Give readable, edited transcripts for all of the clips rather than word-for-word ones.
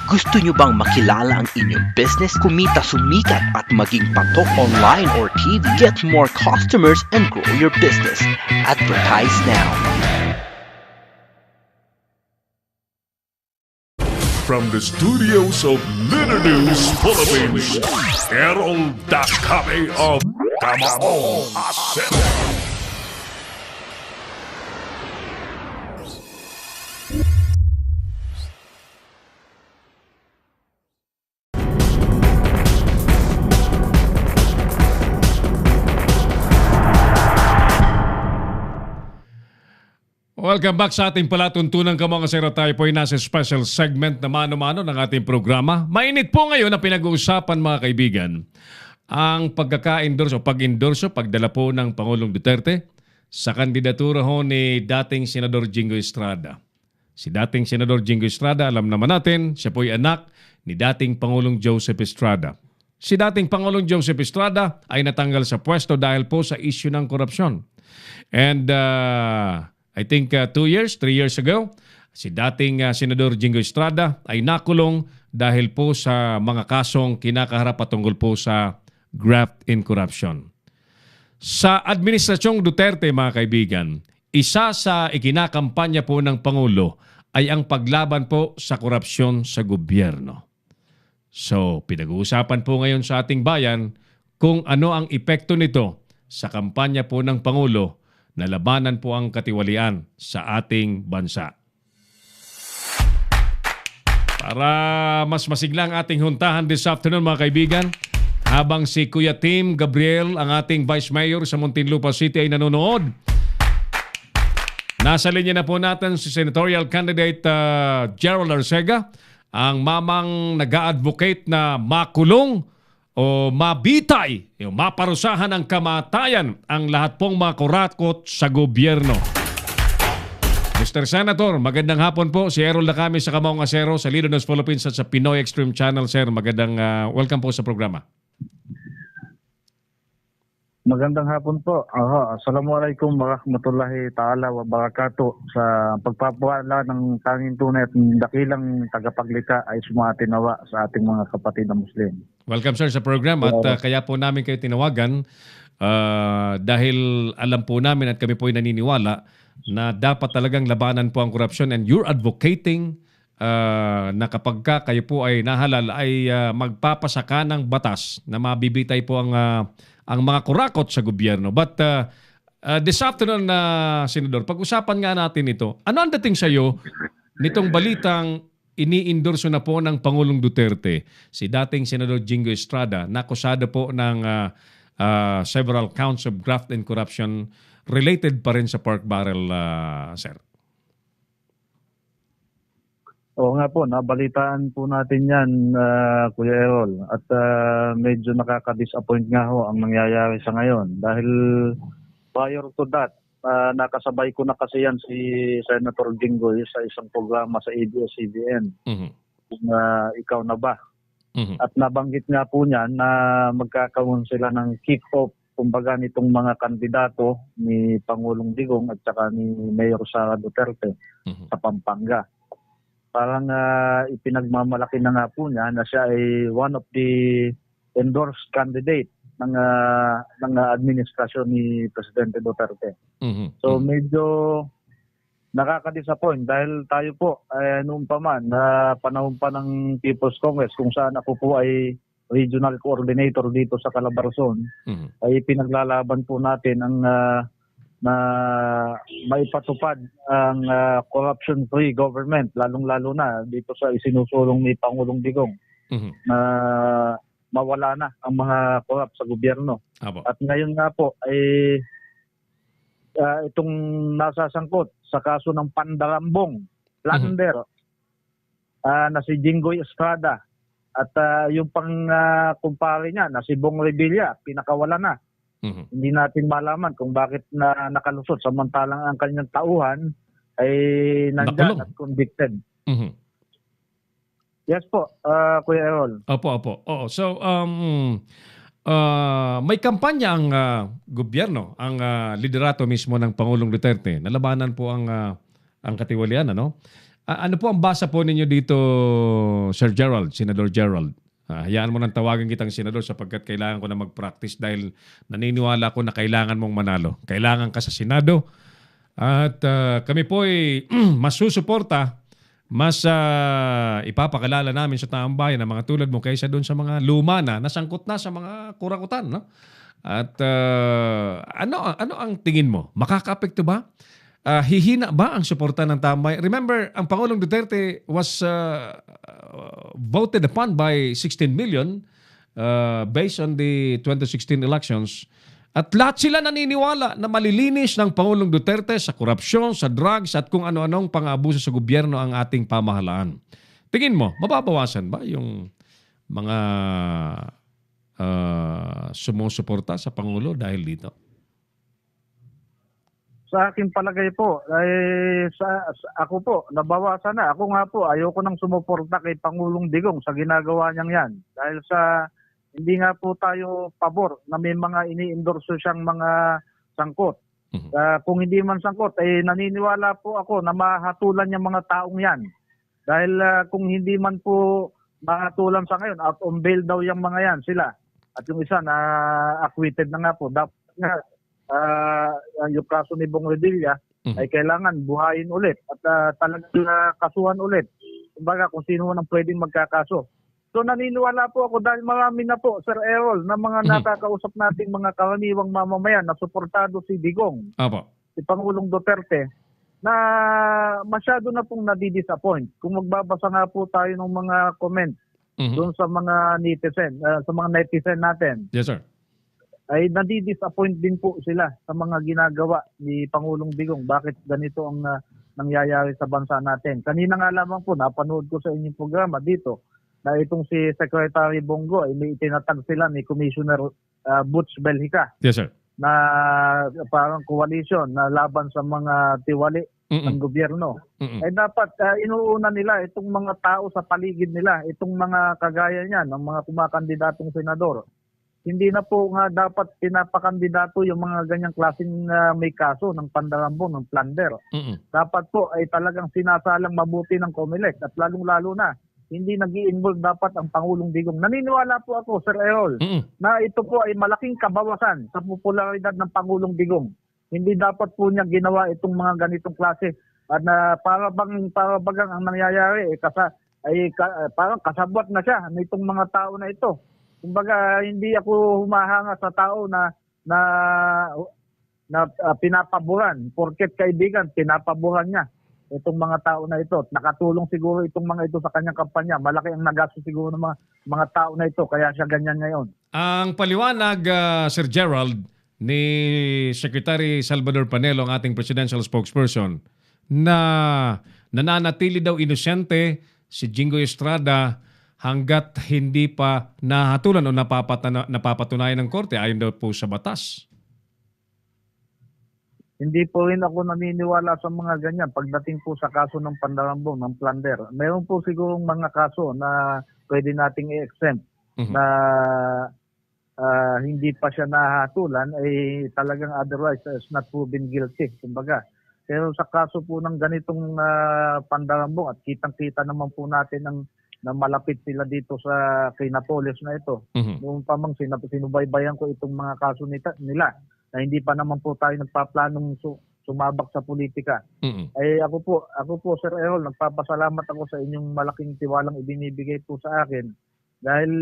Gusto nyo bang makilala ang inyong business, kumita, sumikat at maging patok online or TV? Get more customers and grow your business. Advertise now. From the studios of Litter News Philippines, Errol Dakame of Tamaong Aset. Welcome back sa ating palatuntunan ka mga sir. Tayo po ay nasa special segment na mano-mano ng ating programa. Mainit po ngayon na pinag-uusapan mga kaibigan ang pagkaka-endorse o pag-endorse, pagdala po ng Pangulong Duterte sa kandidatura ho ni dating Senador Jingo Estrada. Si dating Senador Jingo Estrada, alam naman natin, siya po ay anak ni dating Pangulong Joseph Estrada. Si dating Pangulong Joseph Estrada ay natanggal sa pwesto dahil po sa issue ng korupsyon. And I think 3 years ago, si dating Senador Jingo Estrada ay nakulong dahil po sa mga kasong kinakaharap patungkol po sa graft and corruption. Sa Administrasyong Duterte mga kaibigan, isa sa ikinakampanya po ng Pangulo ay ang paglaban po sa korupsyon sa gobyerno. So, pinag-uusapan po ngayon sa ating bayan kung ano ang epekto nito sa kampanya po ng Pangulo na labanan po ang katiwalian sa ating bansa. Para mas masigla ang ating huntahan this afternoon mga kaibigan, habang si Kuya Tim Gabriel, ang ating Vice Mayor sa Muntinlupa City ay nanonood, nasa linya na po natin si Senatorial Candidate Gerald Arcega, ang mamang nag-a-advocate na makulong o mabitay, maparusahan ng kamatayan ang lahat pong mga kurakot sa gobyerno. Mr. Senator, magandang hapon po. Si Errol Dakame sa Kamaong Asero sa Litter News Philippines at sa Pinoy Extreme Channel. Sir, magandang welcome po sa programa. Magandang hapon po. Assalamualaikum warahmatullahi ta'ala wa barakatuh. Sa pagpapawala ng tanging tunay at dakilang tagapaglikha ay sumati nawa sa ating mga kapatid na Muslim. Welcome sir sa program at kaya po namin kayo tinawagan dahil alam po namin at kami po ay naniniwala na dapat talagang labanan po ang korupsyon and you're advocating na kapag kayo po ay nahalal ay magpapasaka ng batas na mabibitay po ang mga kurakot sa gobyerno. But this afternoon, Senador, pag-usapan nga natin ito. Ano ang dating sa iyo nitong balitang ini-endorso na po ng Pangulong Duterte si dating Senador Jingo Estrada na akusado po ng several counts of graft and corruption related pa rin sa pork barrel, sir? Oo nga po, nabalitaan po natin yan, Kuya Errol. At medyo nakaka-disappoint nga ho ang nangyayari sa ngayon. Dahil prior to that, nakasabay ko na kasi yan si Senator Jingo sa isang programa sa ABS-CBN. Mm-hmm. Ikaw na ba? Mm-hmm. At nabanggit nga po niya na magkakaroon sila ng kick-off kumbaga nitong mga kandidato ni Pangulong Digong at saka ni Mayor Sara Duterte sa Pampanga. Parang ipinagmamalaki na nga po niya na siya ay one of the endorsed candidate ng administrasyon ni Presidente Duterte. Mm-hmm. So medyo nakaka-disappoint dahil tayo po noon pa man panahon pa ng People's Congress kung saan ako po ay regional coordinator dito sa Calabarzon, ay pinaglalaban po natin ang na maipatupad ang corruption-free government, lalong-lalo na dito sa isinusulong ni Pangulong Digong na mawala na ang mga corrupt sa gobyerno. Abo. At ngayon nga po ay itong nasasangkot sa kaso ng pandarambong, plunder, na si Jingoy Estrada at yung pang kumpare niya na si Bong Revilla, pinakawala na. Hindi natin malaman kung bakit na nakalusot samantalang ang kanyang tauhan ay nandyan at convicted. Yes po, Kuya Errol. Opo. Oo. So, may kampanya ang gobyerno, ang liderato mismo ng Pangulong Duterte. Nalabanan po ang katiwalian, ano? Ano po ang basa po ninyo dito, Sir Gerald, Senador Gerald? Hayaan mo nang tawagan kitang senador sapagkat kailangan ko na mag-practice dahil naniniwala ko na kailangan mong manalo. Kailangan ka sa Senado at kami po ay mas susuporta, mas ipapakalala namin sa taong bayan ng mga tulad mo kaysa doon sa mga luma na nasangkot na sa mga kurakutan. No? At ano ang tingin mo? Makakaapekto ba? Hihina ba ang suporta ng tambay? Remember, ang Pangulong Duterte was voted upon by 16 million based on the 2016 elections. At lahat sila naniniwala na malilinis ng Pangulong Duterte sa korupsyon, sa drugs at kung ano-anong pang-abuso sa gobyerno ang ating pamahalaan. Tingin mo, mababawasan ba yung mga sumusuporta sa Pangulo dahil dito? Sa aking palagay po, ako po, nabawasan na. Ako nga po, ayoko nang sumuporta kay Pangulong Digong sa ginagawa niyang yan. Dahil sa hindi nga po tayo pabor na may mga ini-endorso siyang mga sangkot. Kung hindi man sangkot, ay naniniwala po ako na mahatulan yung mga taong yan. Dahil kung hindi man po mahatulan sa ngayon, out on bail daw yung mga yan sila. At yung isa na acquitted na nga po, dapat nga yung kaso ni Bong Revilla ay kailangan buhayin ulit at talagang kasuhan ulit. Kumbaga kung sino man ang pwedeng magkakaso. So naniniwala po ako dahil marami na po, Sir Errol, na mga nakakausap nating mga karaniwang mamamayan na suportado si Digong, si Pangulong Duterte, na masyado na pong nadi-disappoint. Kung magbabasa nga po tayo ng mga comment doon sa mga netizen natin. Yes, sir. Ay nadi-disappoint din po sila sa mga ginagawa ni Pangulong Digong. Bakit ganito ang nangyayari sa bansa natin? Kanina nga lamang po, napanood ko sa inyong programa dito na itong si Secretary Bongo ay may itinatag sila ni Commissioner Butch Belhica. Yes, sir. Na parang coalition na laban sa mga tiwali ng gobyerno. Ay dapat inuuna nila itong mga tao sa paligid nila, itong mga kagaya niyan, ng mga kumakandidatong senador. Hindi na po nga dapat pinapakandidato yung mga ganyang klaseng may kaso ng pandarambong, ng plunder. Dapat po ay talagang sinasalang mabuti ng COMELEC at lalong-lalo na hindi nag-i-involve dapat ang Pangulong Digong. Naniniwala po ako, Sir Errol, na ito po ay malaking kabawasan sa popularidad ng Pangulong Digong. Hindi dapat po niya ginawa itong mga ganitong klase at na para bagang ang nangyayari parang kasabwat na siya nitong mga tao na ito. Kumbaga hindi ako humahanga sa tao na pinapaboran, porket kaibigan pinapaboran niya itong mga tao na ito. Nakatulong siguro itong mga ito sa kanyang kampanya. Malaki ang nagastos siguro ng mga tao na ito kaya siya ganyan ngayon. Ang paliwanag, Sir Gerald, ni Secretary Salvador Panelo, ang ating presidential spokesperson, na nananatili daw inosente si Jingoy Estrada hanggat hindi pa nahatulan o napapatunayan ng korte ayon daw po sa batas. Hindi po rin ako naniniwala sa mga ganyan pagdating po sa kaso ng pandarambong, ng plunder. Meron po sigurong mga kaso na pwede nating i-exempt na hindi pa siya nahatulan ay talagang otherwise is not proven guilty. Kumbaga. Pero sa kaso po ng ganitong pandarambong at kitang-kita naman po natin na malapit sila dito sa kay Napoles na ito. Noong pa mang sinubaybayan ko itong mga kaso nila na hindi pa naman po tayo nagpaplanong sumabak sa politika. Ay ako po Sir Errol, nagpapasalamat ako sa inyong malaking tiwalang ibinibigay po sa akin. Dahil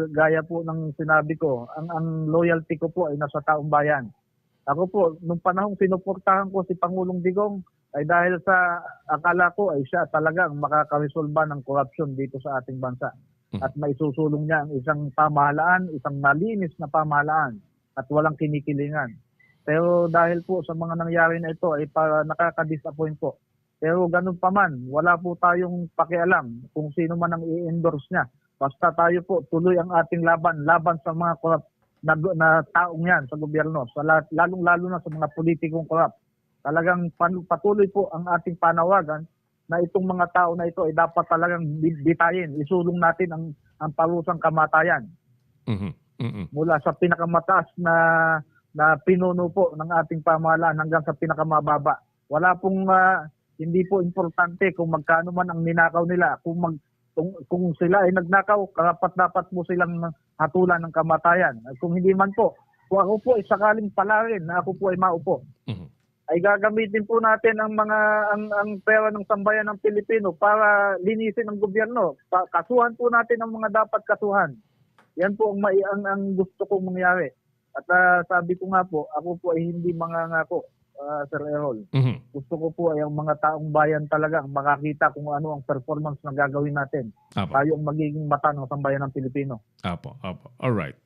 gaya po ng sinabi ko, ang loyalty ko po ay nasa taong bayan. Ako po, nung panahong sinuportahan ko si Pangulong Digong, ay dahil sa akala ko ay siya talagang makakaresolba ng korupsyon dito sa ating bansa. At maisusulong niya ang isang pamahalaan, isang malinis na pamahalaan at walang kinikilingan. Pero dahil po sa mga nangyari na ito ay nakaka-disappoint po. Pero ganun pa man, wala po tayong pakialam kung sino man ang i-endorse niya. Basta tayo po tuloy ang ating laban sa mga korap na taong yan sa gobyerno, lalong-lalo na sa mga politikong korap. Talagang patuloy po ang ating panawagan na itong mga tao na ito ay dapat talagang bitayin, isulong natin ang parusang kamatayan. Mula sa pinakamataas na pinuno po ng ating pamahalaan hanggang sa pinakamababa. Wala pong Hindi po importante kung magkano man ang ninakaw nila. Kung sila ay nagnakaw, dapat po silang hatulan ng kamatayan. At kung hindi man po, kung ako po ay sakaling palarin na ako po ay maupo, ay gagamitin po natin ang pera ng sambayan ng Pilipino para linisin ang gobyerno. Kasuhan po natin ang mga dapat kasuhan. Yan po ang gusto kong mangyari. At sabi ko nga po, ako po ay hindi mangangako, Sir Errol. Gusto ko po ay ang mga taong bayan talaga ang makakita kung ano ang performance na gagawin natin. Tayo ang magiging mata ng sambayan ng Pilipino. Apo. Alright.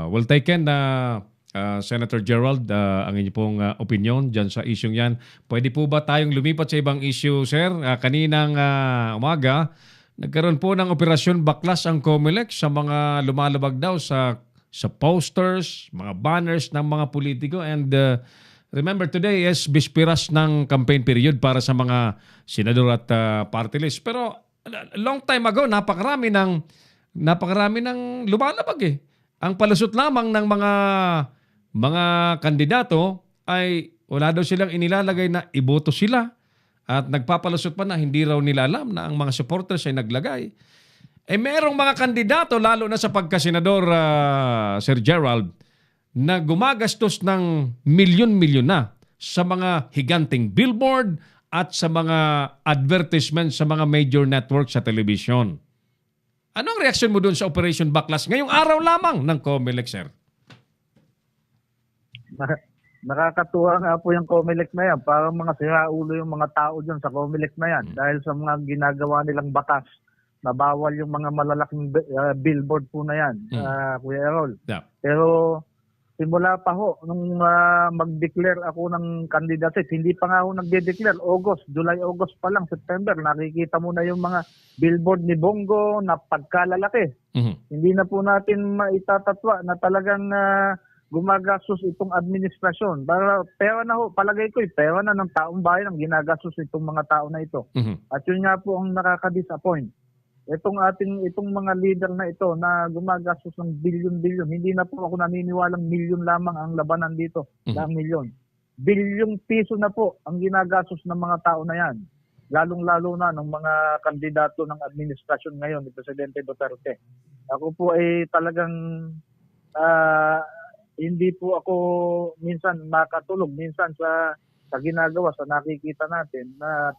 Well taken na Senator Gerald, ang inyong pong opinion dyan sa isyong yan. Pwede po ba tayong lumipat sa ibang issue, sir? Kaninang umaga, nagkaroon po ng operasyon baklas ang COMELEC sa mga lumalabag daw sa posters, mga banners ng mga politiko. And remember, today is bispiras ng campaign period para sa mga senador at party list. Pero long time ago, napakarami ng lumalabag eh. Ang palusot lamang ng mga kandidato ay wala daw silang inilalagay na iboto sila at nagpapalusot pa na hindi raw nila alam na ang mga supporters ay naglagay. Merong mga kandidato, lalo na sa pagkasenador, Sir Gerald, na gumagastos ng milyon-milyon na sa mga higanting billboard at sa mga advertisement sa mga major networks sa television. Anong reaksyon mo dun sa Operation Baklas ngayong araw lamang ng COMELEC, sir? Nakakatuwa nga po yung COMELEC na yan. Parang mga siraulo yung mga tao dyan sa COMELEC na yan. Dahil sa mga ginagawa nilang batas na bawal yung mga malalaking billboard po na yan, Kuya Errol. Yeah. Pero simula pa ho, nung mag-declare ako ng candidacy, hindi pa nga ako nagde-declare. July, August pa lang, September, nakikita mo na yung mga billboard ni Bongo na pagkalalaki. Hindi na po natin maitatatwa na talagang gumagastos itong administrasyon. Pera na ho, palagay ko, pera na ng taong bayan ang ginagastos itong mga tao na ito. At yun nga po ang nakaka-disappoint. Itong mga leader na ito na gumagastos ng bilyon-bilyon, hindi na po ako naniniwalang milyon lamang ang labanan dito, ng milyon. Bilyong piso na po ang ginagastos ng mga tao na yan. Lalong-lalo na ng mga kandidato ng administrasyon ngayon ni Presidente Duterte. Ako po ay talagang hindi po ako minsan makatulog, minsan sa ginagawa, sa nakikita natin na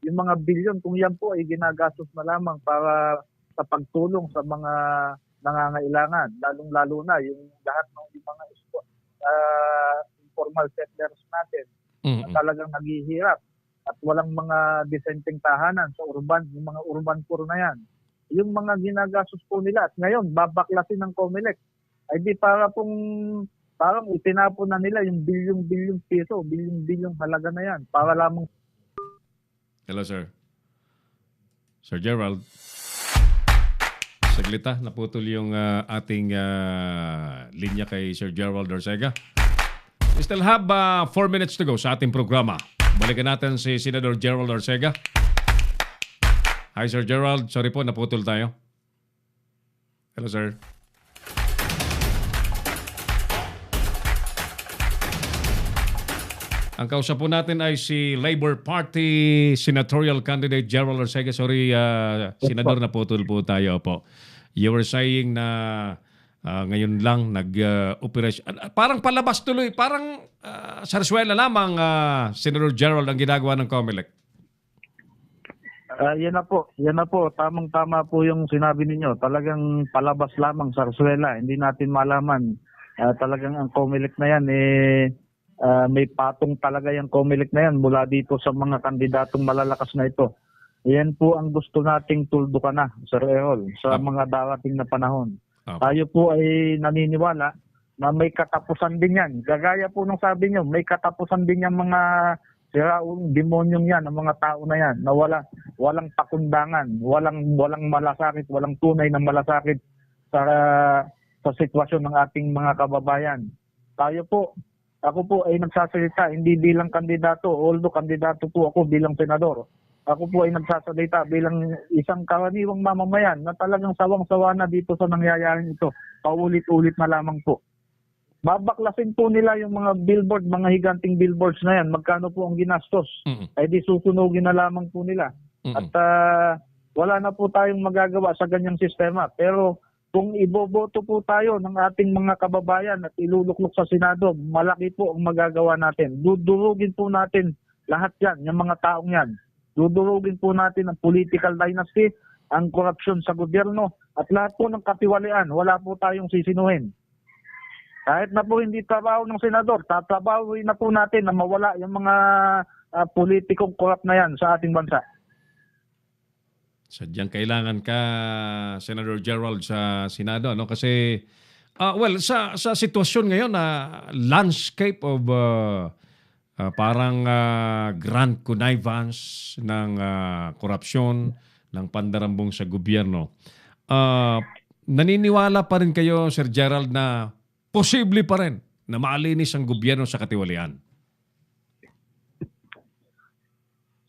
yung mga bilyon, kung yan po ay ginagastos na lamang para sa pagtulong sa mga nangangailangan, lalong-lalo na yung lahat ng mga informal settlers natin na talagang naghihirap at walang mga disenteng tahanan sa yung mga urban poor na yan. Yung mga ginagastos po nila at ngayon babaklasin ng COMELEC ay di parang itinapon na nila yung bilyong piso, bilyong halaga na yan para lamang. Hello, sir. Sir Gerald. Saglita, naputol yung ating linya kay Sir Gerald Orcega. We still have 4 minutes to go sa ating programa. Balikan natin si Senador Gerald Orcega. Hi, Sir Gerald. Sorry po, naputol tayo. Hello, sir. Ang kausap po natin ay si Labor Party Senatorial Candidate Gerald Orcega. Sorry, Senador, naputol po tayo po. You were saying na ngayon lang nag-operation. Parang palabas tuloy. Parang sarswela lamang, Senator Gerald, ang ginagawa ng COMELEC. Yan na po. Tamang-tama po yung sinabi ninyo. Talagang palabas lamang, sarswela. Hindi natin malaman. Talagang ang COMELEC na yan, may patong talaga yung COMELEC na yan mula dito sa mga kandidatong malalakas na ito. Yan po ang gusto nating tuldukan na, Sir Errol, sa mga darating na panahon. Tayo po ay naniniwala na may katapusan din yan. Gagaya po nung sabi nyo, may katapusan din yung mga siraong demonyong yan, ang mga tao na yan, na walang pakundangan, walang malasakit, walang tunay na malasakit sa sitwasyon ng ating mga kababayan. Ako po ay nagsasalita, hindi bilang kandidato, although kandidato po ako bilang senador. Ako po ay nagsasalita bilang isang karaniwang mamamayan na talagang sawang-sawa na dito sa nangyayaring ito. Paulit-ulit na lamang po. babaklasin po nila yung mga billboard, mga higanting billboards na yan. Magkano po ang ginastos? Ay di susunugin na lamang po nila. At wala na po tayong magagawa sa ganyang sistema. Pero kung iboboto po tayo ng ating mga kababayan at iluluklok sa Senado, malaki po ang magagawa natin. Dudurugin po natin lahat yan, yung mga taong yan. Dudurugin po natin ang political dynasty, ang korupsyon sa gobyerno, at lahat po ng katiwalian. Wala po tayong sisinuhin. Kahit na po hindi trabaho ng senador, tatrabahoin na po natin na mawala yung mga politikong korap na yan sa ating bansa. Sadyang kailangan ka, Senator Gerald, sa Senado, ano? Kasi, well, sa sitwasyon ngayon na landscape of parang grand connivance ng korupsyon, ng pandarambong sa gobyerno, naniniwala pa rin kayo, Sir Gerald, na posible pa rin na maalinis ang gobyerno sa katiwalian?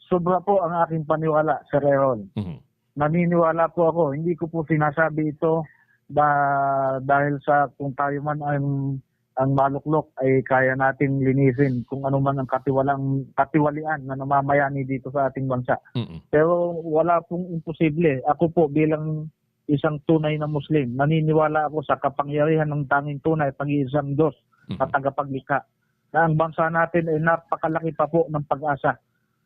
Sobra po ang aking paniwala, Sir Errol. Naniniwala po ako. Hindi ko po sinasabi ito dahil sa kung tayo man ang maluklok ay kaya nating linisin kung ano man ang katiwalian na namamayani dito sa ating bansa. Pero wala pong imposible. Ako po bilang isang tunay na Muslim, naniniwala ako sa kapangyarihan ng tanging tunay, pag-iisang Diyos na tagapaglikha. Na ang bansa natin ay napakalaki pa po ng pag-asa.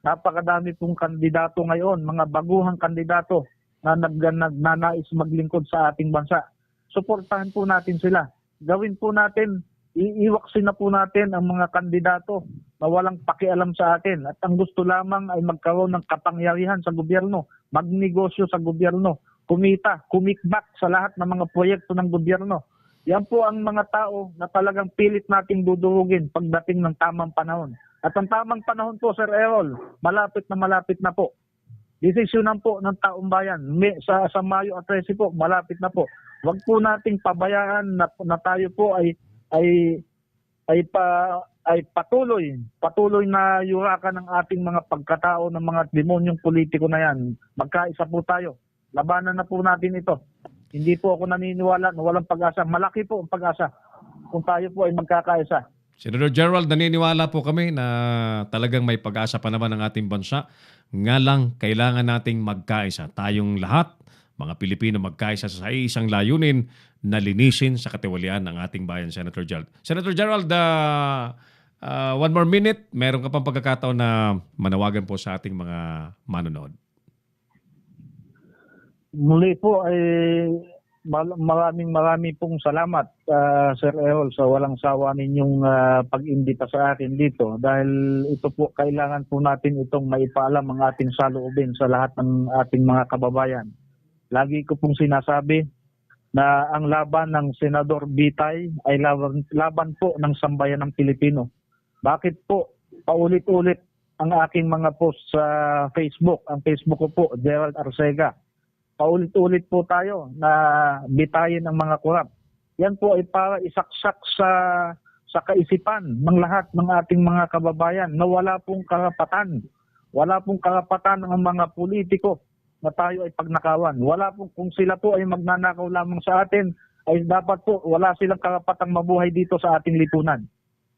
Napakadami pong kandidato ngayon, mga baguhang kandidato na nagnanais maglingkod sa ating bansa. Suportahan po natin sila. Gawin po natin, iiwaksin na po natin ang mga kandidato na walang pakialam sa atin. At ang gusto lamang ay magkaroon ng kapangyarihan sa gobyerno, magnegosyo sa gobyerno, kumita, kumikbak sa lahat ng mga proyekto ng gobyerno. Yan po ang mga tao na talagang pilit nating dudurugin pagdating ng tamang panahon. At ang tamang panahon po, Sir Errol, malapit na po. Desisyonan po ng taong bayan. Sa Mayo at 13 po, malapit na po. Huwag po nating pabayaan na tayo po ay patuloy na yurakan ng ating mga pagkatao ng mga demonyong politiko na yan. Magkaisa po tayo. Labanan na po natin ito. Hindi po ako naniniwala na walang pag-asa. Malaki po ang pag-asa kung tayo po ay magkakaisa. Senator Gerald, naniniwala po kami na talagang may pag-asa pa naman ang ating bansa. Nga lang, kailangan nating magkaisa. Tayong lahat, mga Pilipino, magkaisa sa isang layunin na linisin sa katiwalian ng ating bayan, Senator Gerald. Senator Gerald, one more minute. Meron ka pang pagkakataon na manawagan po sa ating mga manonood. Muli po ay maraming pong salamat, Sir Errol, sa walang sawa ninyong pag-imbita sa akin dito. Dahil ito po, kailangan po natin itong maipaalam ang ating saloobin sa lahat ng ating mga kababayan. Lagi ko pong sinasabi na ang laban ng Senador Bitay ay laban po ng sambayan ng Pilipino. Bakit po paulit-ulit ang aking mga post sa Facebook? Ang Facebook ko po, Gerald Arcega. Paulit-ulit po tayo na bitayin ang mga korap. Yan po ay para isaksak sa kaisipan ng lahat ng ating mga kababayan na wala pong karapatan. Wala pong karapatan ng mga politiko na tayo ay pagnakawan. Wala pong, kung sila po ay magnanakaw lamang sa atin, ay dapat po wala silang karapatang mabuhay dito sa ating lipunan.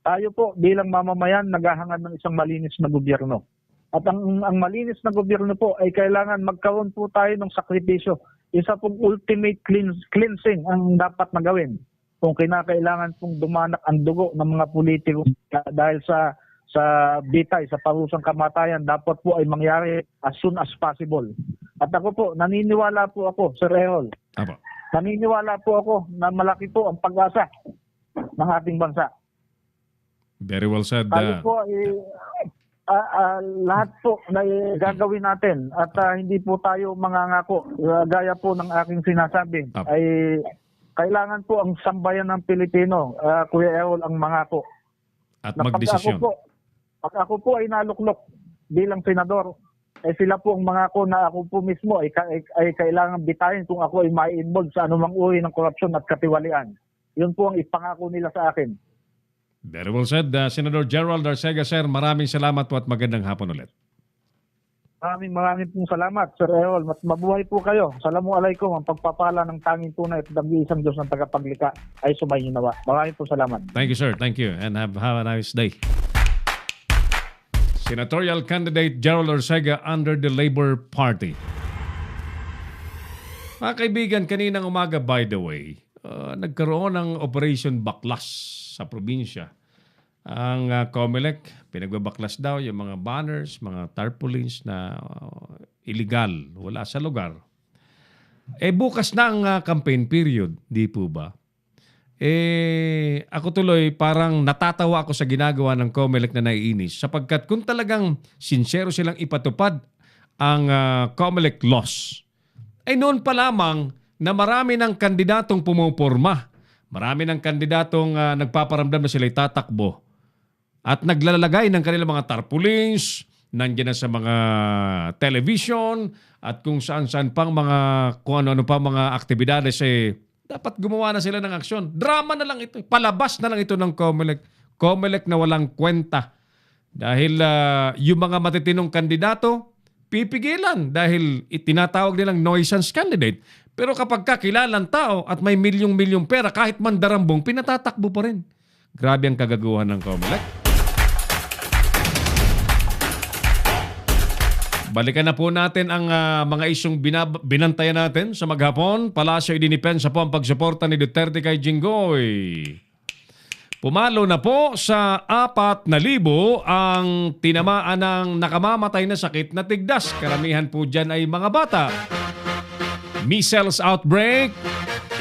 Tayo po bilang mamamayan naghahangad ng isang malinis na gobyerno. At ang malinis na gobyerno po ay kailangan magkaroon po tayo ng sakripisyo. Isa pong ultimate cleansing ang dapat na gawin. Kung kinakailangan pong dumanak ang dugo ng mga politiko dahil sa bitay, sa parusang kamatayan, dapat po ay mangyari as soon as possible. At ako po, naniniwala po ako, Sir Errol. Apo. Naniniwala po ako na malaki po ang pag-asa ng ating bansa. Very well said. Tayo po ay lahat po na gagawin natin at hindi po tayo mangangako. Gaya po ng aking sinasabi ay kailangan po ang sambayan ng Pilipino, Kuya Errol, ang mangako. At magdesisyon. Pag ako po ay naluklok bilang senador, ay sila po ang mangako na ako po mismo ay kailangan bitayin kung ako ay mai-involve sa anumang uri ng korupsyon at katiwalian. Yun po ang ipangako nila sa akin. Very well said. Senator Gerald Arcega, sir, maraming salamat po at magandang hapon ulit. Maraming pong salamat, Sir Errol. Mabuhay po kayo. Assalamualaikum. Ang pagpapala ng tanging tunay at isang Diyos ng tagapaglikha ay sumayin nawa. Maraming po salamat. Thank you, sir. Thank you. And have a nice day. Senatorial candidate Gerald Orcega under the Labor Party. Mga kaibigan, kaninang umaga, by the way, nagkaroon ng Operation Baklas sa probinsya. Ang COMELEC, pinagbabaklas daw yung mga banners, mga tarpaulins na illegal, wala sa lugar. Bukas na ang campaign period, di po ba? Ako tuloy parang natatawa ako sa ginagawa ng COMELEC na naiinis sapagkat kung talagang sincero silang ipatupad ang COMELEC laws, noon pa lamang na marami ng kandidatong pumuporma, marami ng kandidatong nagpaparamdam na sila'y tatakbo at naglalagay ng kanilang mga tarpaulins, nandiyan na sa mga television at kung saan-saan pang mga, kung ano-ano pa mga aktibidades dapat gumawa na sila ng aksyon. Drama na lang ito. Palabas na lang ito ng COMELEC. COMELEC na walang kwenta. Dahil yung mga matitinong kandidato, pipigilan dahil itinatawag nilang nuisance candidate. Pero kapag kakilalang tao at may milyong-milyong pera, kahit mandarambong, pinatatakbo pa rin. Grabe ang kagaguhan ng COMELEC. Balikan na po natin ang mga isyong binantayan natin sa maghapon. Palasyo idinipensa po ang pagsuporta ni Duterte kay Jinggoy. Pumalo na po sa 4,000 ang tinamaan ng nakamamatay na sakit na tigdas. Karamihan po dyan ay mga bata. Measles outbreak,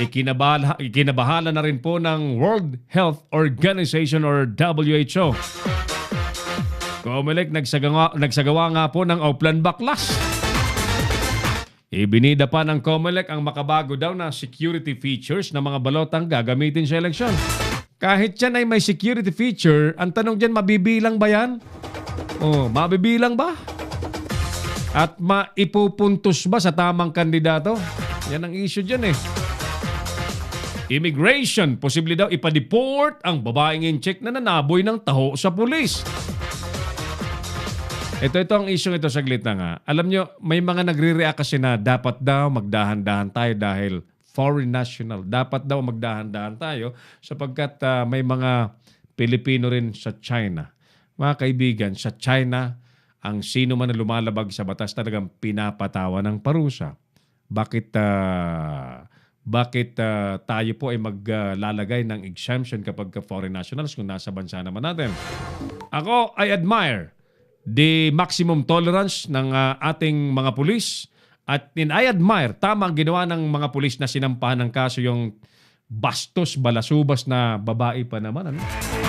ikinabahala na rin po ng World Health Organization or WHO. COMELEC nagsagawa nga po ng Oplan Baklas. Ibinida pa ng COMELEC ang makabago daw na security features na mga balotang gagamitin sa eleksyon. Kahit yan ay may security feature, ang tanong dyan, mabibilang ba yan? Mabibilang ba? At maipupuntos ba sa tamang kandidato? Yan ang issue dyan Immigration, posible daw ipa-deport ang babaeng in-check na nanaboy ng taho sa pulis. Ito ang issue ito, saglit na nga. Alam nyo, may mga nagre-react kasi na dapat daw magdahan-dahan tayo dahil foreign national. Dapat daw magdahan-dahan tayo sapagkat may mga Pilipino rin sa China. Mga kaibigan, sa China, ang sino man na lumalabag sa batas talagang pinapatawa ng parusa. Bakit tayo po ay maglalagay ng exemption kapag foreign nationals kung nasa bansa naman natin? Ako, I admire the maximum tolerance ng ating mga pulis at I admire tama ang ginawa ng mga pulis na sinampahan ng kaso yung bastos, balasubas na babae pa naman.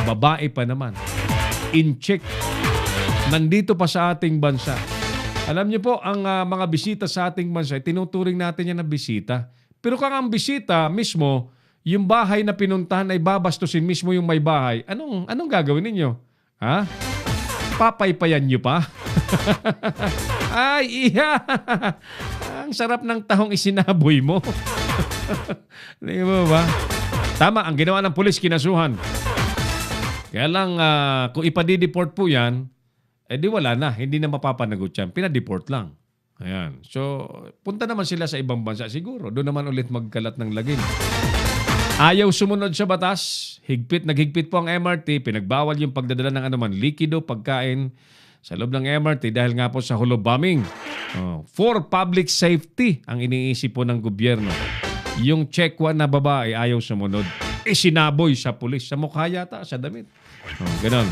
Babae pa naman. In-check. Nandito pa sa ating bansa. Alam niyo po, ang mga bisita sa ating bansa, tinuturing natin yan na bisita. Pero kung ang bisita mismo, yung bahay na pinuntahan ay babastusin mismo yung may bahay, anong gagawin ninyo? Ha? Papaypayan nyo pa? Ay, iya! Ang sarap ng tahong isinaboy mo. Hindi mo ba? Tama, ang ginawa ng pulis, kinasuhan. Kaya lang, kung ipadideport po yan, di wala na. Hindi na mapapanagot yan. Pinadeport lang. Ayan. So, punta naman sila sa ibang bansa siguro. Doon naman ulit magkalat ng lagim. Ayaw sumunod sa batas. Naghigpit po ang MRT. Pinagbawal yung pagdadala ng anuman likido, pagkain sa loob ng MRT dahil nga po sa holo bombing. For public safety ang iniisip po ng gobyerno. Yung checkwa na babae ayaw sumunod. Sinaboy sa pulis. Sa mukha yata, sa damit. Ganon.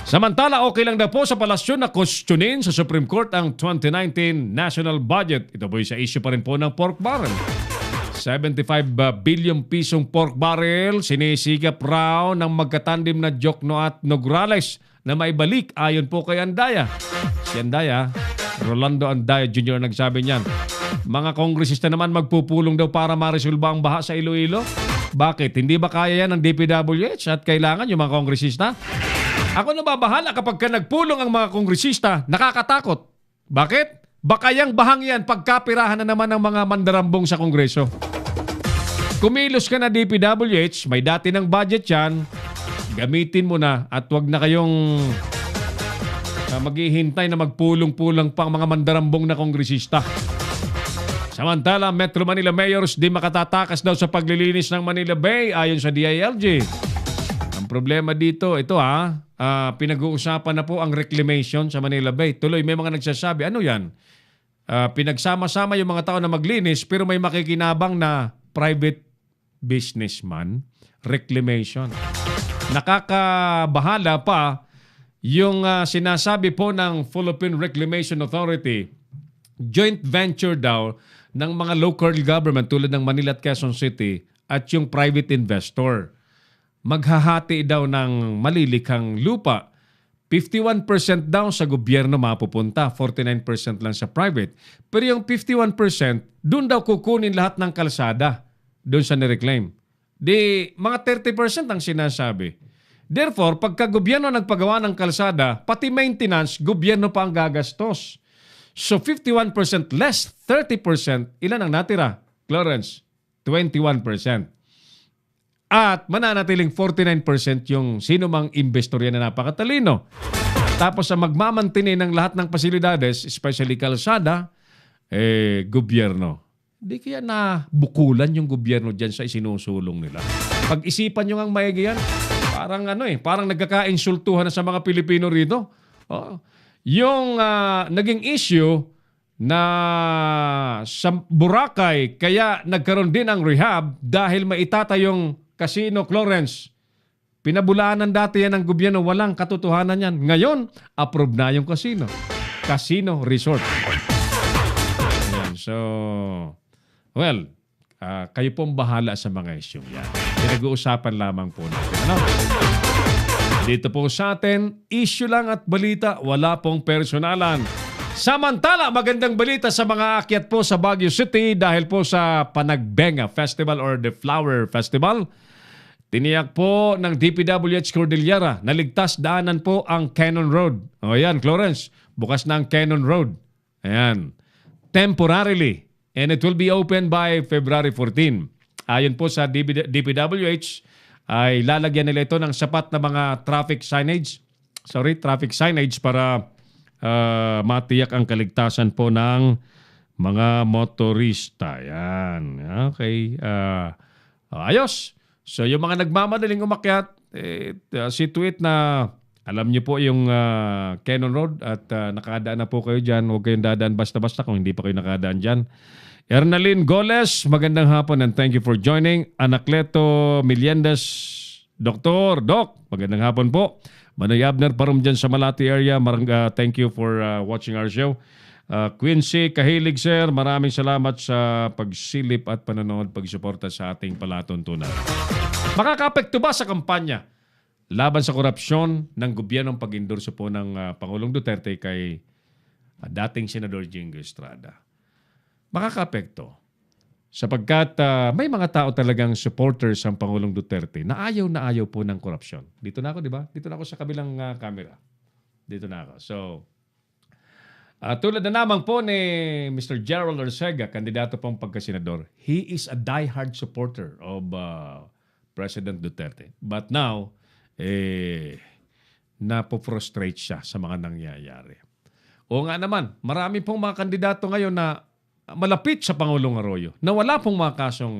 Samantala, okay lang daw po sa palasyo na questionin sa Supreme Court ang 2019 national budget. Ito po sa issue pa rin po ng pork barrel. 75 billion pisong pork barrel sinisigap raw ng magkatandim na Jokno at Nograles na maibalik ayon po kay Andaya. Si Andaya, Rolando Andaya Jr. nagsabi niyan. Mga kongresista naman magpupulong daw para maresolba ang baha sa Iloilo. Bakit? Hindi ba kaya yan ng DPWH at kailangan yung mga kongresista? Ako na babahala kapag nagpulong ang mga kongresista, nakakatakot. Bakit? Baka yang bahang yan pagkapirahan na naman ng mga mandarambong sa Kongreso. Kumilos ka na DPWH, may dati ng budget yan, gamitin mo na at wag na kayong maghihintay na magpulong-pulang pa ang mga mandarambong na kongresista. Samantala, Metro Manila mayors di makatatakas daw sa paglilinis ng Manila Bay ayon sa DILG. Ang problema dito, ito pinag-uusapan na po ang reclamation sa Manila Bay. Tuloy, may mga nagsasabi, ano yan? Pinagsama-sama yung mga tao na maglinis pero may makikinabang na private businessman, reclamation. Nakakabahala pa yung sinasabi po ng Philippine Reclamation Authority, joint venture daw ng mga local government tulad ng Manila at Quezon City at yung private investor. Maghahati daw ng malilikhang lupa. 51% daw sa gobyerno mapupunta, 49% lang sa private. Pero yung 51%, doon daw kukunin lahat ng kalsada doon sa nireclaim. Di, mga 30% ang sinasabi. Therefore, pagka gobyerno nagpagawa ng kalsada, pati maintenance, gobyerno pa ang gagastos. So 51% less 30%, ilan ang natira? Clarence, 21%. At mananatiling 49% yung sino mang investor yan na napakatalino. Tapos ang magmamantinin ng lahat ng pasilidades, especially kalsada, gobyerno. Di kaya na bukulan yung gobyerno dyan sa isinusulong nila. Pag-isipan nyo ngang maigi yan, parang nagkakainsultuhan na sa mga Pilipino rito. Yung naging issue na sa Boracay, kaya nagkaroon din ang rehab dahil maitatayong casino, Clarence. Pinabulaanan dati yan ng gobyerno, walang katotohanan yan. Ngayon, approve na yung casino. Casino Resort. Ayan, so, well, kayo pong bahala sa mga issue yan. Pinag-uusapan lamang po natin. Ano? Dito po sa atin, issue lang at balita, wala pong personalan. Samantala, magandang balita sa mga akyat po sa Baguio City dahil po sa Panagbenga Festival or the Flower Festival. Tiniyak po ng DPWH Cordillera na ligtas daanan po ang Cannon Road. O yan, Clarence, bukas na ang Cannon Road. Ayan, temporarily. And it will be open by February 14. Ayon po sa DPWH, ay lalagyan nila ito ng sapat na mga traffic signage para matiyak ang kaligtasan po ng mga motorista. Yan. Okay. Ayos. So yung mga nagmamadaling umakyat, situate na alam niyo po yung Cannon Road at nakadaan na po kayo dyan. Huwag kayong dadaan basta-basta kung hindi pa kayo nakadaan dyan. Ernalyn Goles, magandang hapon and thank you for joining. Anacleto Miliendas, Doc, magandang hapon po. Manoy Abner Parum dyan sa Malati area, thank you for watching our show. Quincy Kahilig sir, maraming salamat sa pagsilip at panonood, pagsuporta sa ating palatuntunan. Makakapekto ba sa kampanya laban sa korupsyon ng gobyernong pag-endorso po ng Pangulong Duterte kay dating Senador Jingo Estrada? Makakapekto. Sapagkat may mga tao talagang supporters ang Pangulong Duterte na ayaw po ng korupsyon. Dito na ako, di ba? Dito na ako sa kabilang camera. Dito na ako. So, tulad na naman po ni Mr. Gerald Orcega, kandidato pong pagkasenador, he is a diehard supporter of President Duterte. But now, napo-frustrate siya sa mga nangyayari. O nga naman, marami pong mga kandidato ngayon na malapit sa Pangulong Arroyo na wala pong mga kasong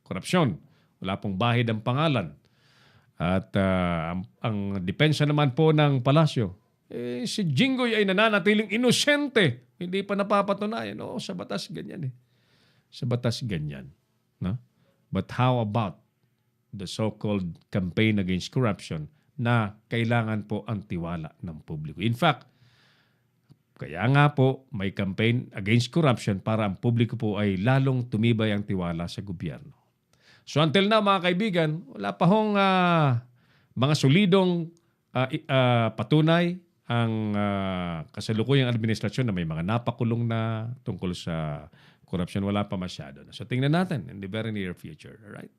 korupsyon. Wala pong bahid ang pangalan. At ang depensa naman po ng palasyo, si Jinggoy ay nananatiling inosente. Hindi pa napapatunayan. Oo, sa batas ganyan eh. Sa batas ganyan. No? But how about the so-called campaign against corruption na kailangan po ang tiwala ng publiko? In fact, kaya nga po may campaign against corruption para ang publiko po ay lalong tumibay ang tiwala sa gobyerno. So until now mga kaibigan, wala pa hong mga solidong patunay ang kasalukuyang administrasyon na may mga napakulong na tungkol sa corruption. Wala pa masyado. So tingnan natin in the very near future. Alright?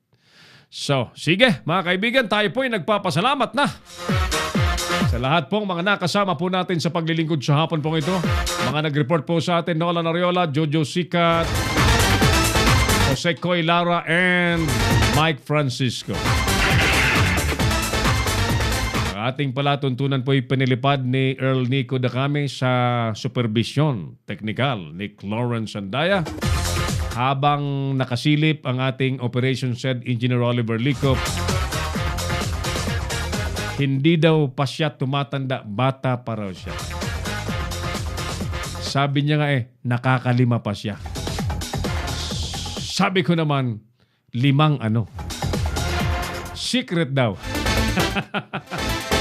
So, sige mga kaibigan, tayo po ay nagpapasalamat na sa lahat pong mga nakasama po natin sa paglilingkod sa hapon pong ito. Mga nag-report po sa atin, Nolan Ariola, Jojo Sikat, Jose Coy Lara, and Mike Francisco. ating palatuntunan po ay pinilipad ni Earl Nico Dacame sa supervision technical ni Lawrence Andaya. Habang nakasilip ang ating Operations Head Engineer Oliver Licop, hindi daw pa siya tumatanda, bata pa raw siya. Sabi niya nga nakakalima pa siya. Sabi ko naman, 5 ano. Secret daw.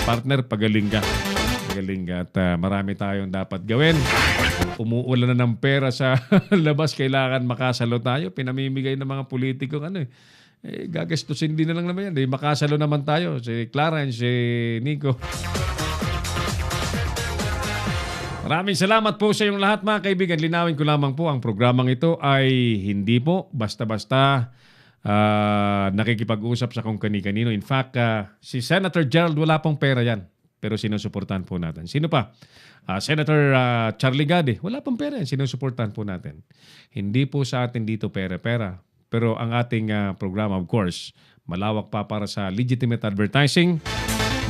Partner, pagaling ka. Pagaling ka at marami tayong dapat gawin. Umuulan na ng pera sa labas, kailangan makasalo tayo. Pinamimigay ng mga politikong gagastusin din na lang naman yan. Makasalo naman tayo. Si Clarence, si Nico. Maraming salamat po sa inyong lahat mga kaibigan. Linawin ko lamang po, ang programang ito ay hindi po basta-basta nakikipag-usap sa kung kani-kanino. In fact, si Senator Gerald wala pong pera yan. Pero sinusuportahan po natin. Sino pa? Senator Charlie Gade, wala pong pera yan. Sinusuportahan po natin. Hindi po sa atin dito pera-pera. Pero ang ating programa, of course, malawak pa para sa legitimate advertising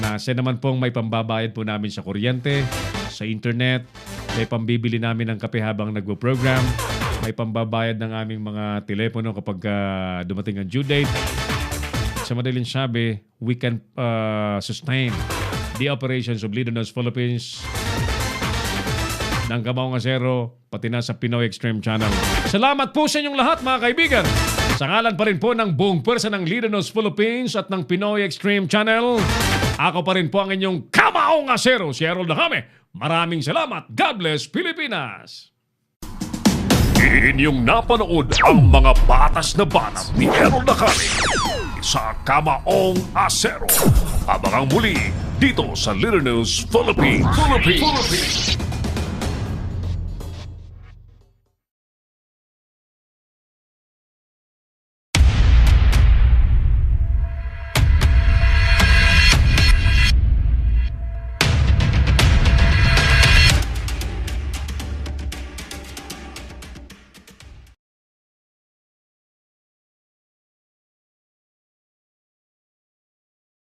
na siya naman pong may pambabayad po namin sa kuryente, sa internet, may pambibili namin ng kape habang nagpo-program, may pambabayad ng aming mga telepono kapag dumating ang due date. Sa madaling sabi, we can sustain the operations of Leader News Philippines ng Kamaong Asero, pati na sa Pinoy Extreme Channel. Salamat po sa inyong lahat mga kaibigan. Sa ngalan pa rin po ng buong pwersa ng Leader News Philippines at ng Pinoy Extreme Channel, ako pa rin po ang inyong Kamaong Asero, si Harold Dacame. Maraming salamat. God bless Pilipinas! Inyong napanood ang mga batas na banat ni Harold Dacame sa Kamaong Asero. Abangang muli dito sa Leader News Philippines.